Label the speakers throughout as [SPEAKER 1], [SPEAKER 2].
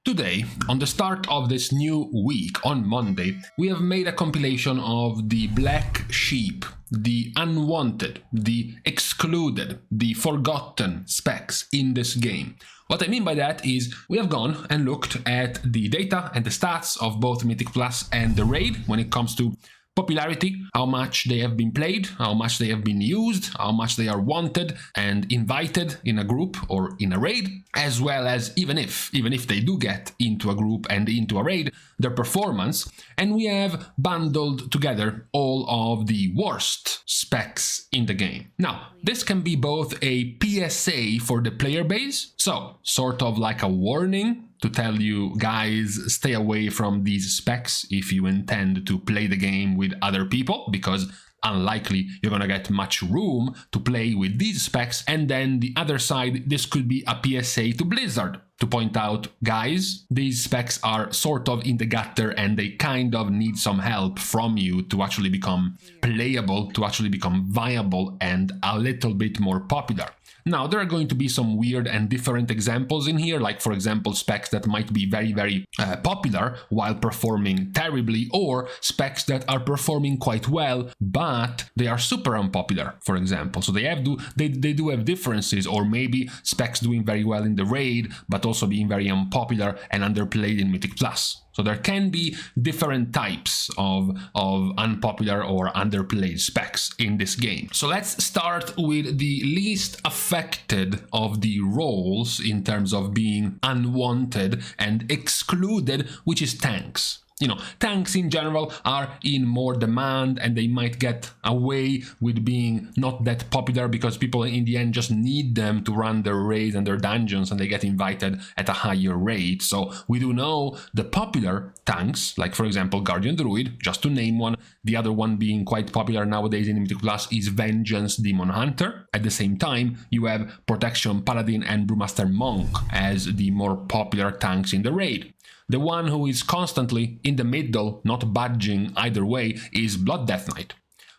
[SPEAKER 1] Today, on the start of this new week, on Monday, we have made a compilation of the black sheep, the unwanted, the excluded, the forgotten specs in this game. What I mean by that is we have gone and looked at the data and the stats of both Mythic Plus and the Raid when it comes to popularity, how much they have been played, how much they have been used, how much they are wanted and invited in a group or in a raid, as well as even if they do get into a group and into a raid, their performance. And we have bundled together all of the worst specs in the game. Now, this can be both a PSA for the player base, so sort of like a warning to tell you guys stay away from these specs if you intend to play the game with other people, because unlikely you're gonna get much room to play with these specs. And then the other side, this could be a PSA to Blizzard to point out, guys, these specs are sort of in the gutter and they kind of need some help from you to actually become playable, to actually become viable and a little bit more popular. Now, there are going to be some weird and different examples in here, like, for example, specs that might be very popular while performing terribly, or specs that are performing quite well, but they are super unpopular, for example. So they do have differences, or maybe specs doing very well in the raid, but also being very unpopular and underplayed in Mythic Plus. So there can be different types of unpopular or underplayed specs in this game. So let's start with the least affected of the roles in terms of being unwanted and excluded, which is tanks. You know, tanks in general are in more demand and they might get away with being not that popular because people in the end just need them to run their raids and their dungeons and they get invited at a higher rate. So we do know the popular tanks, like for example Guardian Druid, just to name one. The other one being quite popular nowadays in Mythic Plus is Vengeance Demon Hunter. At the same time, you have Protection Paladin and Brewmaster Monk as the more popular tanks in the raid. The one who is constantly in the middle, not budging either way, is Blood Death Knight.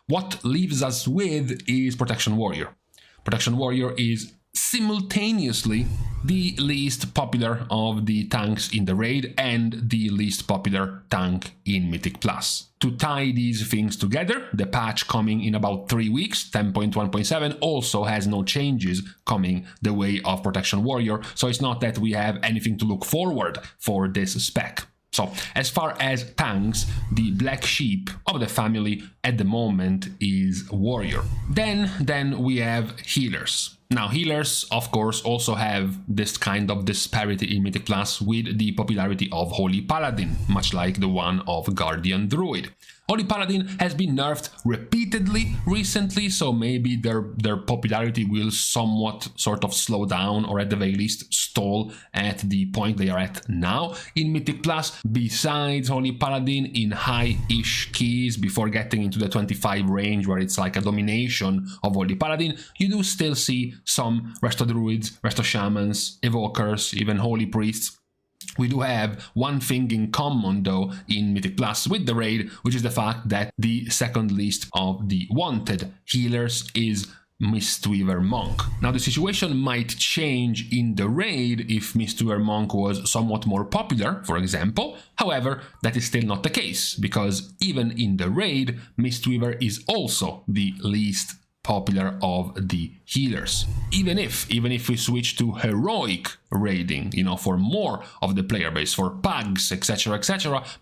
[SPEAKER 1] What leaves us with is Protection Warrior. Protection Warrior is simultaneously the least popular of the tanks in the raid and the least popular tank in Mythic Plus. To tie these things together, the patch coming in about 3 weeks, 10.1.7, also has no changes coming the way of Protection Warrior, so it's not that we have anything to look forward for this spec. So, as far as tanks, the black sheep of the family at the moment is Warrior. Then we have healers. Now, healers, of course, also have this kind of disparity in Mythic Plus with the popularity of Holy Paladin, much like the one of Guardian Druid. Holy Paladin has been nerfed repeatedly recently, so maybe their popularity will somewhat sort of slow down, or at the very least stall at the point they are at now in Mythic Plus. Besides Holy Paladin, in high-ish keys, before getting into the 25 range where it's like a domination of Holy Paladin, you do still see some Resto Druids, Resto Shamans, Evokers, even Holy Priests. We do have one thing in common though in Mythic Plus with the raid, which is the fact that the second least of the wanted healers is Mistweaver Monk. Now, the situation might change in the raid if Mistweaver Monk was somewhat more popular, for example. However, that is still not the case, because even in the raid, Mistweaver is also the least popular of the healers. Even if we switch to heroic raiding, you know, for more of the player base, for pugs, etc.,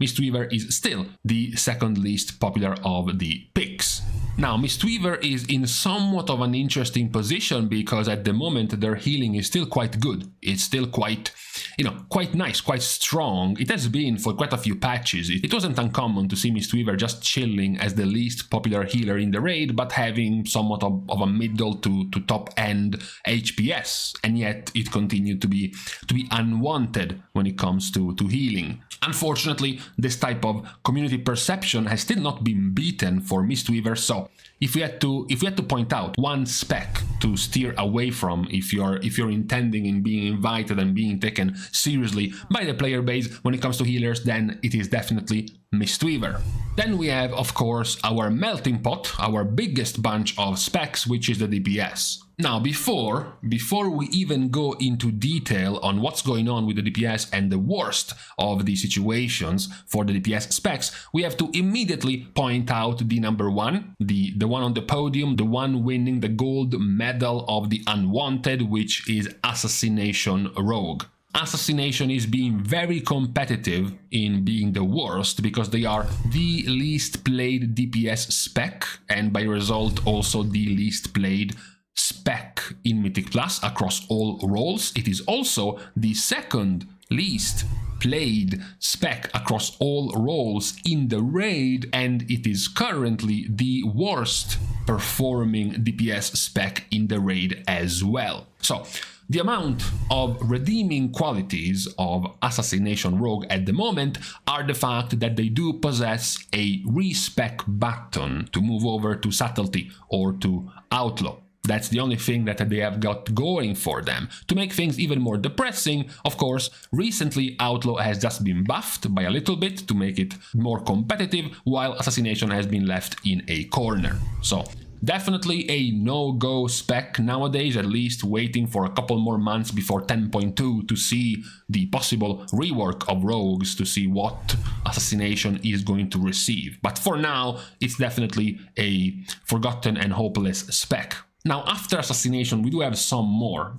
[SPEAKER 1] Mistweaver is still the second least popular of the picks. Now, Mistweaver is in somewhat of an interesting position because at the moment their healing is still quite good. It's still quite, quite nice, quite strong. It has been for quite a few patches. It wasn't uncommon to see Mistweaver just chilling as the least popular healer in the raid, but having somewhat of a middle to top end HPS, and yet it continued to be unwanted when it comes to healing. Unfortunately, this type of community perception has still not been beaten for Mistweaver, so if we had to point out one spec to steer away from if you're intending in being invited and being taken seriously by the player base when it comes to healers, then it is definitely Mistweaver. Then we have, of course, our melting pot, our biggest bunch of specs, which is the DPS. Now, before we even go into detail on what's going on with the DPS and the worst of the situations for the DPS specs, we have to immediately point out the number one, the one on the podium, the one winning the gold medal of the Unwanted, which is Assassination Rogue. Assassination is being very competitive in being the worst because they are the least played DPS spec, and by result also the least played spec in Mythic Plus across all roles. It is also the second least played spec across all roles in the raid, and it is currently the worst performing DPS spec in the raid as well. So the amount of redeeming qualities of Assassination Rogue at the moment are the fact that they do possess a respec button to move over to Subtlety or to Outlaw. That's the only thing that they have got going for them. To make things even more depressing, of course, recently Outlaw has just been buffed by a little bit to make it more competitive, while Assassination has been left in a corner. So definitely a no-go spec nowadays, at least waiting for a couple more months before 10.2 to see the possible rework of rogues, to see what Assassination is going to receive. But for now, it's definitely a forgotten and hopeless spec. Now, after Assassination, we do have some more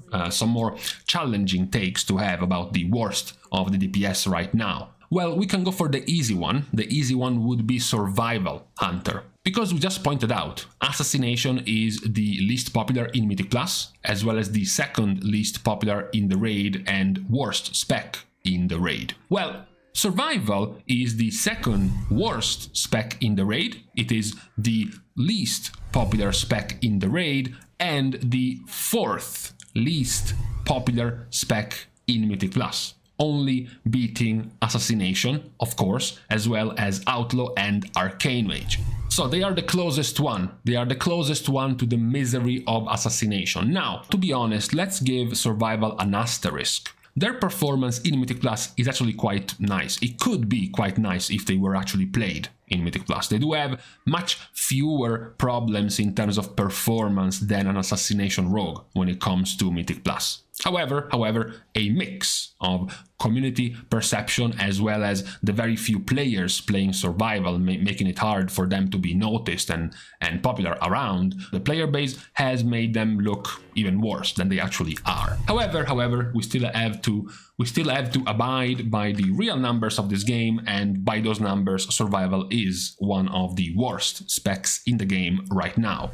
[SPEAKER 1] challenging takes to have about the worst of the DPS right now. Well, we can go for the easy one. The easy one would be Survival Hunter. Because we just pointed out, Assassination is the least popular in Mythic Plus, as well as the second least popular in the raid and worst spec in the raid. Well, Survival is the second worst spec in the raid. It is the least popular spec in the raid and the fourth least popular spec in Mythic Plus, only beating Assassination, of course, as well as Outlaw and Arcane Mage. So they are the closest one. They are the closest one to the misery of Assassination. Now, to be honest, let's give Survival an asterisk. Their performance in Mythic Plus is actually quite nice. It could be quite nice if they were actually played in Mythic Plus. They do have much fewer problems in terms of performance than an Assassination Rogue when it comes to Mythic Plus. However, a mix of community perception as well as the very few players playing Survival, making it hard for them to be noticed and popular around the player base, has made them look even worse than they actually are. However, we still have to abide by the real numbers of this game, and by those numbers, Survival is one of the worst specs in the game right now.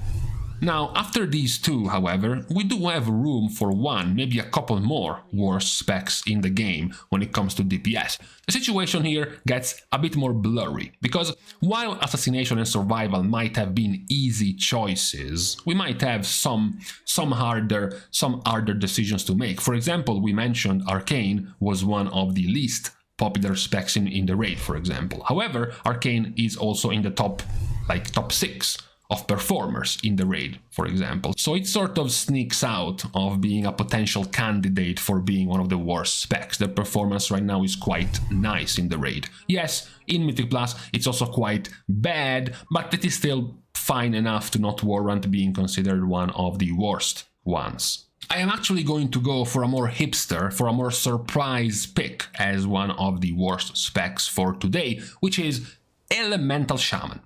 [SPEAKER 1] Now, after these two, however, we do have room for one, maybe a couple more worst specs in the game when it comes to DPS. The situation here gets a bit more blurry, because while Assassination and Survival might have been easy choices, we might have some harder decisions to make. For example, we mentioned Arcane was one of the least popular specs in the raid, for example. However, Arcane is also in the top 6 of performers in the raid, for example. So it sort of sneaks out of being a potential candidate for being one of the worst specs. Their performance right now is quite nice in the raid. Yes, in Mythic Plus it's also quite bad, but it is still fine enough to not warrant being considered one of the worst ones. I am actually going to go for a more hipster, for a more surprise pick as one of the worst specs for today, which is Elemental Shaman.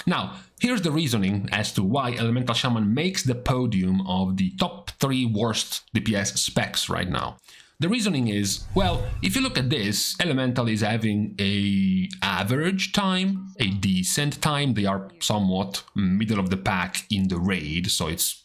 [SPEAKER 1] Now, here's the reasoning as to why Elemental Shaman makes the podium of the top 3 worst DPS specs right now. The reasoning is, well, if you look at this, Elemental is having a average time, a decent time. They are somewhat middle of the pack in the raid, so it's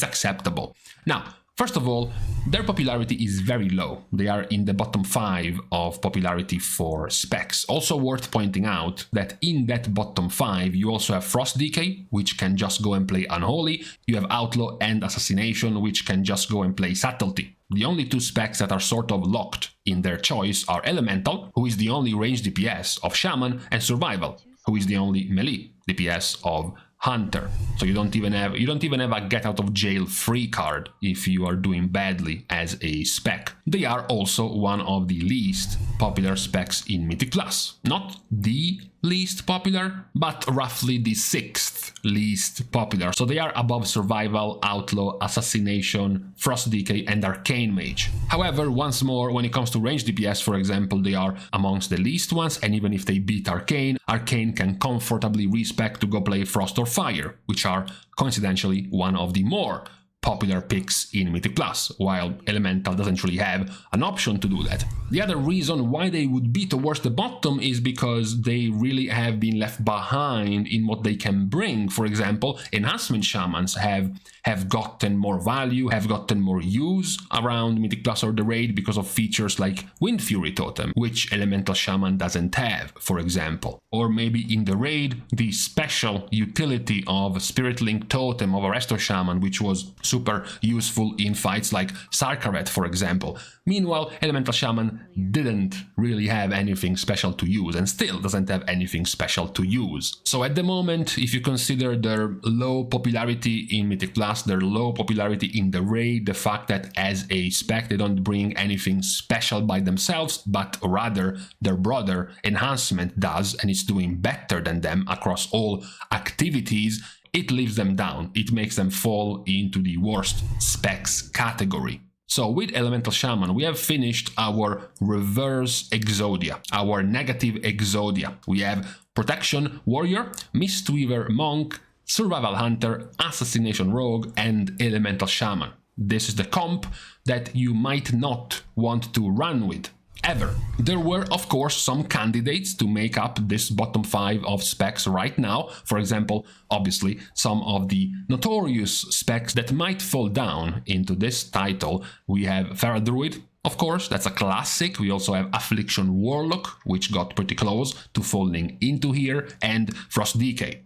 [SPEAKER 1] acceptable. Now, first of all, their popularity is very low. They are in the bottom 5 of popularity for specs. Also worth pointing out that in that bottom 5, you also have Frost DK, which can just go and play Unholy. You have Outlaw and Assassination, which can just go and play Subtlety. The only 2 specs that are sort of locked in their choice are Elemental, who is the only range DPS of Shaman, and Survival, who is the only melee DPS of hunter. So you don't even have a get out of jail free card if you are doing badly as a spec. They are also one of the least popular specs in Mythic Plus. Not the least popular, but roughly the 6th least popular. So they are above Survival, Outlaw, Assassination, Frost Decay and Arcane Mage. However, once more, when it comes to range DPS, for example, they are amongst the least ones, and even if they beat Arcane, Arcane can comfortably respec to go play Frost or Fire, which are coincidentally one of the more popular picks in Mythic Plus, while Elemental doesn't really have an option to do that. The other reason why they would be towards the bottom is because they really have been left behind in what they can bring. For example, Enhancement Shamans have gotten more value, have gotten more use around Mythic Plus or the raid because of features like Wind Fury Totem, which Elemental Shaman doesn't have, for example. Or maybe in the raid, the special utility of Spirit Link Totem of a Resto Shaman, which was super useful in fights like Sarkaret, for example. Meanwhile, Elemental Shaman didn't really have anything special to use, and still doesn't have anything special to use. So at the moment, if you consider their low popularity in Mythic Plus, their low popularity in the raid, the fact that as a spec they don't bring anything special by themselves, but rather their brother Enhancement does, and it's doing better than them across all activities, it leaves them down. It makes them fall into the worst specs category. So with Elemental Shaman, we have finished our Reverse Exodia, our negative Exodia. We have Protection Warrior, Mistweaver Monk, Survival Hunter, Assassination Rogue, and Elemental Shaman. This is the comp that you might not want to run with, ever. There were, of course, some candidates to make up this bottom 5 of specs right now. For example, obviously, some of the notorious specs that might fall down into this title. We have Feral Druid, of course, that's a classic. We also have Affliction Warlock, which got pretty close to falling into here, and Frost Decay.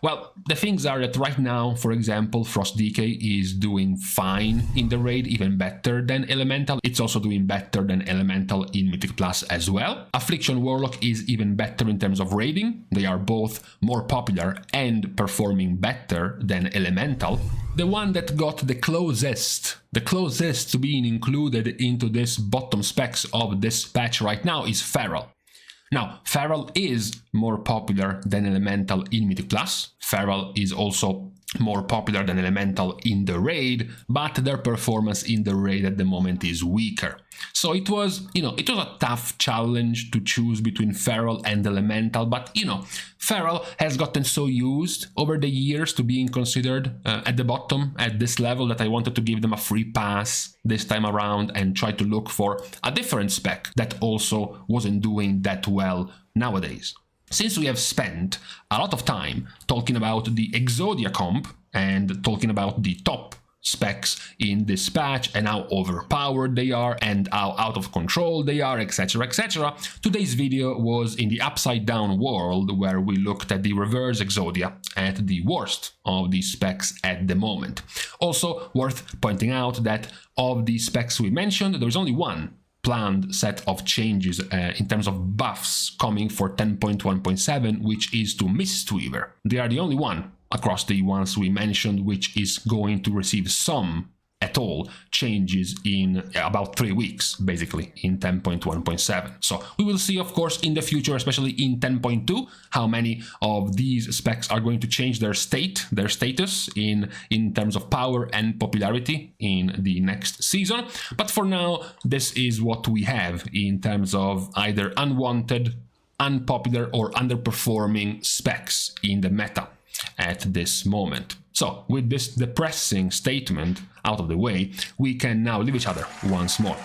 [SPEAKER 1] Well, the things are that right now, for example, Frost Decay is doing fine in the raid, even better than Elemental. It's also doing better than Elemental in Mythic Plus as well. Affliction Warlock is even better in terms of raiding. They are both more popular and performing better than Elemental. The one that got the closest to being included into this bottom specs of this patch right now is Feral. Now, Feral is more popular than Elemental in Mythic Plus. Feral is also more popular than Elemental in the raid, but their performance in the raid at the moment is weaker. So it was a tough challenge to choose between Feral and Elemental, but Feral has gotten so used over the years to being considered at the bottom at this level that I wanted to give them a free pass this time around and try to look for a different spec that also wasn't doing that well nowadays. Since we have spent a lot of time talking about the Exodia comp and talking about the top specs in this patch and how overpowered they are and how out of control they are, etc, etc, today's video was in the upside down world, where we looked at the Reverse Exodia at the worst of the specs at the moment. Also worth pointing out that of the specs we mentioned, there is only one planned set of changes in terms of buffs coming for 10.1.7, which is to Mistweaver. They are the only one across the ones we mentioned which is going to receive some at all changes in about 3 weeks, basically, in 10.1.7. So we will see, of course, in the future, especially in 10.2, how many of these specs are going to change their status in terms of power and popularity in the next season. But for now, this is what we have in terms of either unwanted, unpopular, or underperforming specs in the meta at this moment. So, with this depressing statement out of the way, we can now leave each other once more.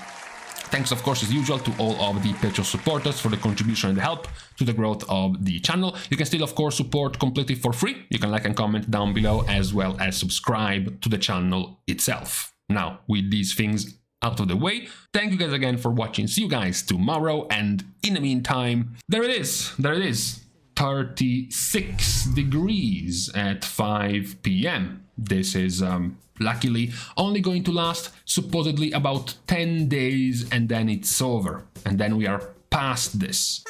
[SPEAKER 1] Thanks, of course, as usual, to all of the Patreon supporters for the contribution and the help to the growth of the channel. You can still, of course, support completely for free. You can like and comment down below, as well as subscribe to the channel itself. Now, with these things out of the way, thank you guys again for watching. See you guys tomorrow, and in the meantime, there it is. 36 degrees at 5 p.m. This is luckily only going to last supposedly about 10 days, and then it's over, and then we are past this.